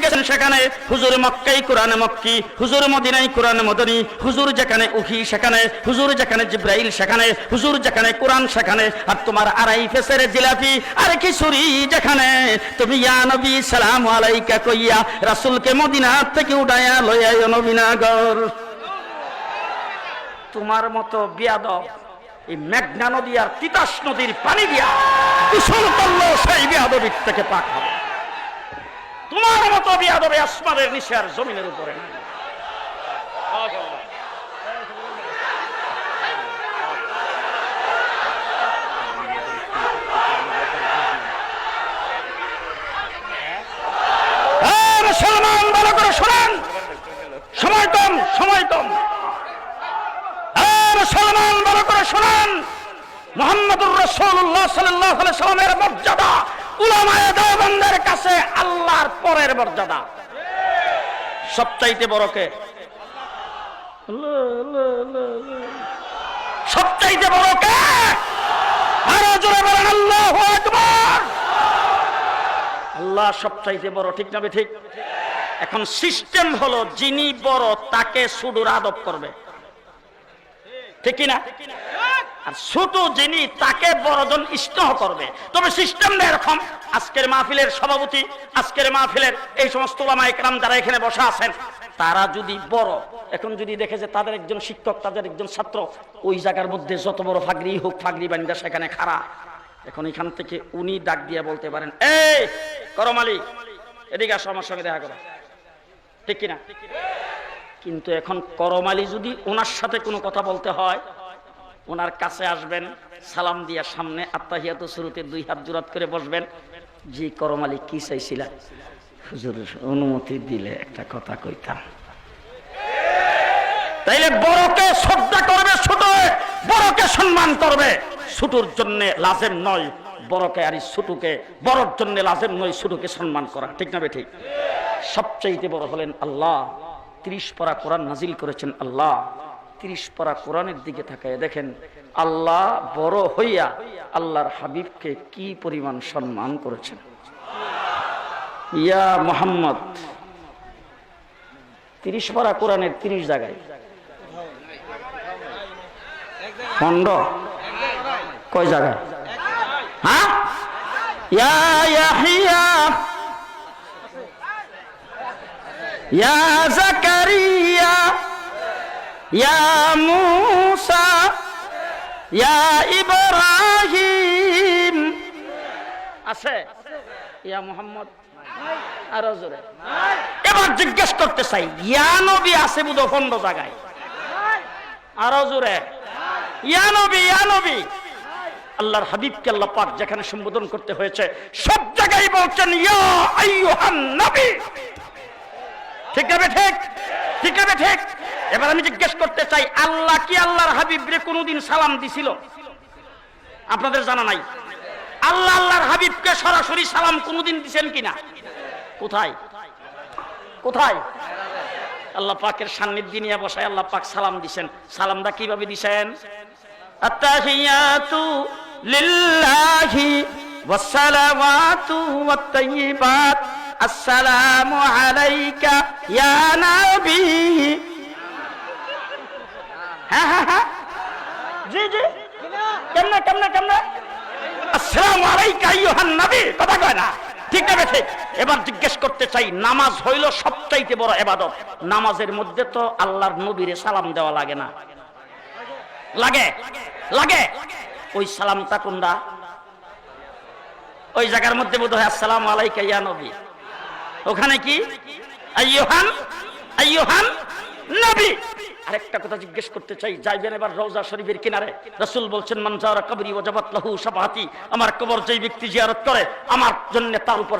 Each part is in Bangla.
গেছেন সেখানে, হুজুর মক্কায় কোরআনে মক্কি, হুজুর মদিনায় কোরআনে মদনী, হুজুর যেখানে উহি সেখানে, হুজুর যেখানে জিব্রাইল সেখানে, হুজুর যেখানে কোরআন সেখানে, আর তোমার আড়াই ফেসের জিলাপি আর খিচুড়ি যেখানে, তুমি ইয়া নবী সালাম আলাইকা কইয়া রাসূলকে মদিনা থেকে উঠায়া লইয়া নবীনগর। তোমার মতো বিয়াদব এই মেঘনা নদী আর তিতাস নদীর পানি দিয়া গোসল করলো সেই বিয়াদবির থেকে পাক হবে। তোমার মতো বিয়াদবে আসমানের নিচে আর জমিনের উপরে নাই। মুসলমান ভালো করে শোনেন, সময় কম, সময় কম। মুসলমান ভালো করে শোনেন, মুহাম্মদুর রাসূলুল্লাহ সাল্লাল্লাহু আলাইহি সাল্লামের মর্যাদা উলামায়ে দেওবন্দের কাছে আল্লাহর পরের মর্যাদা। সবচাইতে বড় কে? সবচাইতে বড় কে? আরো জোরে বলেন আল্লাহু আকবার। আল্লাহ সবচাইতে বড়, ঠিক না ঠিক? এখন সিস্টেম হলো যিনি বড় তাকে সুদূর আদব করবে, ঠিক কিনা? আর ছোট যিনি তাকে বড়জন স্নেহ করবে। তবে সিস্টেমটা এরকম, আজকের মাহফিলের সভাপতি, আজকের মাহফিলের এই সমস্ত উলামায়ে কেরাম যারা এখানে বসে আছেন, তারা যদি বড়, এখন যদি দেখে যে তাদের একজন শিক্ষক, তাদের একজন ছাত্র ওই জায়গার মধ্যে যত বড় ফাগরি হোক, ফাগরি বান্দা সেখানে খাড়া, এখন এখান থেকে উনি ডাক দিয়ে বলতে পারেন, এই করম আলী এদিকে আসো, আমার সঙ্গে দেখা করো, ঠিক কিনা? কিন্তু এখন করম আলী যদি ওনার সাথে কোনো কথা বলতে হয়, ওনার কাছে আসবেন, সালাম দিয়া সামনে আত্তাহিয়াতু শুরুতে 2 হাত জোড়াত করে বসবেন। জি করম আলী কি চাইছিলা? হুজুর অনুমতি দিলে একটা কথা কইতাম। তাইলে বড়কে শ্রদ্ধা করবে, ছোট বড়কে সম্মান করবে। ছোটর জন্য লাজেম নয় বড়কে, আর ছোটকে বড়র জন্য লাজেম নয় ছোটকে সম্মান করা, ঠিক না ঠিক? সবচাইতে বড় হলেন আল্লাহ। 30 পারা কোরআন নাজিল করেছেন আল্লাহ। 30 পারা কোরআনের দিকে তাকায় দেখেন আল্লাহ বড় হইয়া আল্লাহর হাবিবকে কি পরিমাণ সম্মান করেছেন। ইয়া মুহাম্মদ 30 পারা কোরআনের 30 জায়গায় খন্ড, কয় জায়গায়? হ্যাঁ, ইয়া ইয়াহিয়া, ইয়া জাকারিয়া, ইয়া মুসা, ইয়া ইব্রাহিম আছে, ইয়া মুহাম্মদ আরো জোরে। এবার জিজ্ঞেস করতে চাই, ইয়া নবী আছে বুধ খন্ড জায়গায়, আরো জোরে ইয়া নবী, ইয়া নবী। আল্লাহর হাবিবকে আল্লাহ পাক যেখানে সম্বোধন করতে হয়েছে সব জায়গায় বলছেন ইয়া আইয়ুহান নবী, ঠিক আছে ঠিক? ঠিক আছে ঠিক? এবার আমি জিজ্ঞেস করতে চাই, আল্লাহ কি আল্লাহর হাবিবরে কোনোদিন সালাম দিছিল? আপনাদের জানা নাই? আল্লাহ আল্লাহর হাবিবকে সরাসরি সালাম কোনোদিন দিবেন কিনা? কোথায় কোথায়? আল্লাহ পাকের সান্নিধ্যে নিয়ে বসায় আল্লাহ পাক সালাম দিবেন। সালামটা কিভাবে দিবেন? আত্তাহিয়াতু লিল্লাহি ওয়াস সালাওয়াতু ওয়াত তাইয়্যিবাত, আসসালামু আলাইকা ইয়া নবী। হ্যাঁ হ্যাঁ হ্যাঁ, জি জি, কেমনে কেমনে কেমনে? আসসালামু আলাইকা আইয়ুহান নবী, কথা কয় না, ঠিক না ঠিক? এবার জিজ্ঞেস করতে চাই, নামাজ হইল সবচাইতে বড় ইবাদত, নামাজের মধ্যে তো আল্লাহর নবীরে সালাম দেওয়া লাগে না? লাগে লাগে। ওই সালামটা কোনটা? ওই জায়গার মধ্যে বোধ হয় আসসালামু আলাইকা ইয়া নবী, ওখানে কি আইয়ুহান আইয়ুহান নবী। আরেকটা কথা জিজ্ঞেস করতে চাই, যাইবেন এবার রওজা শরীফের কিনারে, রাসূল বলছেন মান যারা কবরি ওয়াজাবাত লাহু শাফাআতি, আমার কবর যেই ব্যক্তি জিয়ারত করে আমার জন্য তার উপর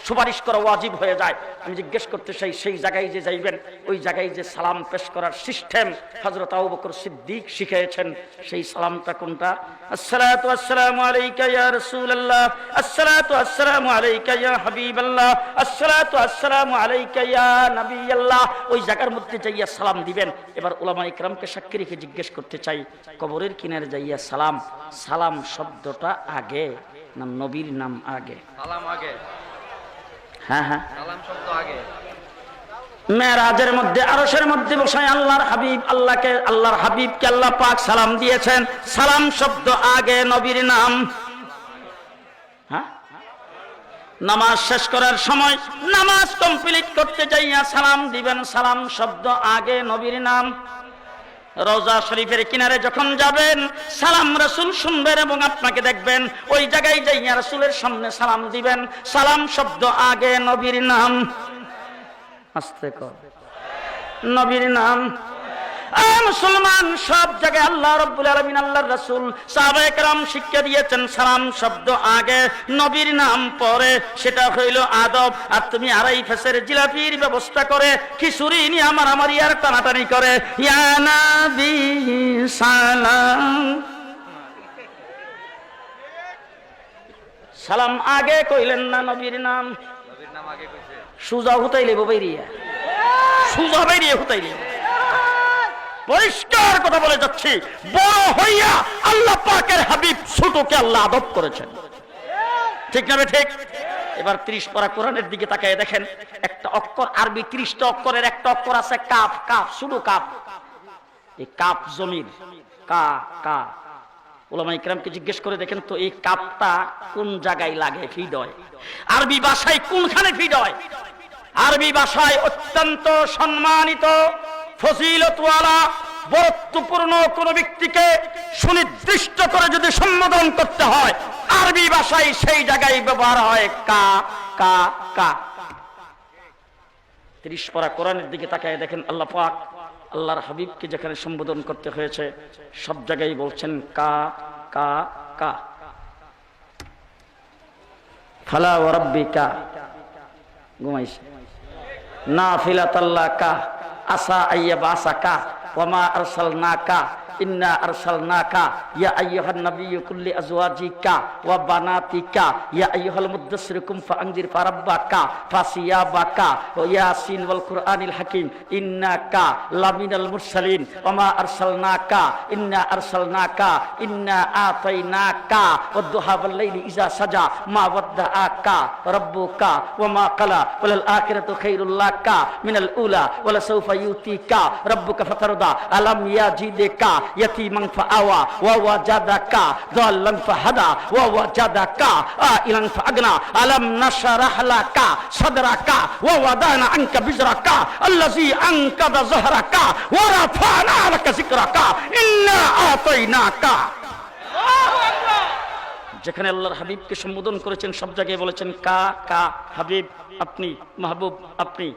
সুপারিশ করা ওয়াজিব হয়ে যায়। আমি জিজ্ঞেস করতে চাই, সেই জায়গায় যে যাইবেন ওই জায়গায় যে সালাম পেশ করার সিস্টেম হযরত আবু বকর সিদ্দিক শিখিয়েছেন, সেই সালামটা কোনটা? আসসালাতু আসসালামু আলাইকা ইয়া রাসূলুল্লাহ, আসসালাতু আসসালামু আলাইকা ইয়া হাবিবাল্লাহ, আসসালাতু আসসালামু আলাইকা ইয়া নবিয়াল্লাহ। ওই জায়গার মধ্যে যাইয়া সালাম দিবেন। এবার উলামা ইকরামকে সাক্ষী রেখে জিজ্ঞেস করতে চাই, কবরের কিনারে যাইয়া সালাম, সালাম শব্দটা আগে না নবীর নাম আগে? সালাম আগে। হ্যাঁ হ্যাঁ, সালাম শব্দ মেরাজের মধ্যে আরশের মধ্যে বসায় আল্লাহর হাবিবকে আল্লাহ পাক সালাম দিয়েছেন। সালাম শব্দ আগে নবীর নাম। হ্যাঁ, নামাজ শেষ করার সময় নামাজ কমপ্লিট করতে যাইয়া সালাম দিবেন, সালাম শব্দ আগে নবীর নাম। রওজা শরীফের কিনারে যখন যাবেন সালাম রাসূল শুনবেন এবং আপনাকে দেখবেন, ওই জায়গায় যাইয়া রাসূলের সামনে সালাম দিবেন, সালাম শব্দ আগে নবীর নাম। আস্তে কর, নবীর নাম। মুসলমান, সব জায়গায় আল্লাহ রাব্বুল আলামিন আল্লাহর রাসূল সাহাবায়ে কেরাম শিক্ষা দিয়েছেন সালাম শব্দ আগে নবীর নাম পরে, সেটা হইল আদব। আর তুমি আড়াই ফেসের জিলাপির ব্যবস্থা করে খিচুড়ি নিয়ে আমারি আর টানাটানি করে ইয়া নবী সালাম, সালাম আগে কইলেন না নবীর নাম আগে কইছে। সুজা হুতাইলে বাইরিয়া, সুজা বাইরিয়া হুতাইলে। পরিষ্কার কথা বলে যাচ্ছি, বড় হইয়া আল্লাহ পাকের হাবিব ছোটকে আল্লাহ আদব করেছেন, ঠিক না? ঠিক। এবার 30 পারা কোরআনের দিকে তাকায় দেখেন, একটা অক্ষর আরবি 30টা অক্ষরের একটা অক্ষর আছে কাফ। কাফ, শুধু কাফ। এই কাফ জমির কা কা। উলামা ইকরামকে জিজ্ঞেস করে দেখেন তো এই কাফটা কোন জায়গায় লাগে, ফিড হয়? আরবি ভাষায় কোনখানে ফিড হয়? আরবি ভাষায় অত্যন্ত সম্মানিত, ফজিলতওয়ালা, বরত্বপূর্ণ কোন ব্যক্তিকে সুনির্দিষ্ট করে যদি সম্বোধন করতে হয় আরবি ভাষায় সেই জায়গায় ব্যবহার হয় কা কা কা। 30 পারা কোরআনের দিকে তাকায় দেখেন আল্লাহ পাক আল্লাহর হাবিবকে যেখানে সম্বোধন করতে হয়েছে সব জায়গায় বলছেন কা কা কা। ফালা ওয়া রাব্বিকা, ঘুমাইছে। নাফিলাতাল্লাকা আসা আইয়াবাসাকা ওয়া মা আরসালনাকা ইন্না আরসালনাকা ইয়া আইয়ুহান নাবিয়্যু কুল্লি আজওয়াজিকা ওয়া বানাতিকা ইয়া আইয়ুহাল মুদ্দাসসির কুম ফাআনজির ফারাব্বাকা ফাসিয়াবাকা ওয়া ইয়াসিন ওয়াল কুরআনিল হাকিম ইন্নাকা লামিনাল মুরসালিন ওয়া মা আরসালনাকা ইন্না আতাইনাকা ওয়াদ দুহা ওয়াল লাইলি ইযা সাজা মা ওয়াদ্দাআকা রাব্বুকা ওয়া মা ক্বালা ওয়াল আখিরাতু খায়রুল লাকা মিনাল উলা ওয়া লা সাওফা ইউতিকা রাব্বুকা ফাতারদা আলাম ইয়াজিদকা ইয়াতীমান ফাআওয়া ওয়া ওয়াজাদাকা যাল্লান ফাহাদা ওয়া ওয়াজাদাকা আইলান ফাআগনা আলাম নাশরাহ লাকা সাদরাকা ওয়া ওয়াদানা আনকা বিজরাকা আল্লাযী আনকাযা যহরাকা ওয়া রাফা'না লাকা যিকরাকা ইন্না আতাইনাকা। আল্লাহু আকবার। যেখানে আল্লাহর হাবিবকে সম্বোধন করেছেন সব জায়গায় বলেছেন কা কা, হাবিব আপনি, মাহবুব আপনি।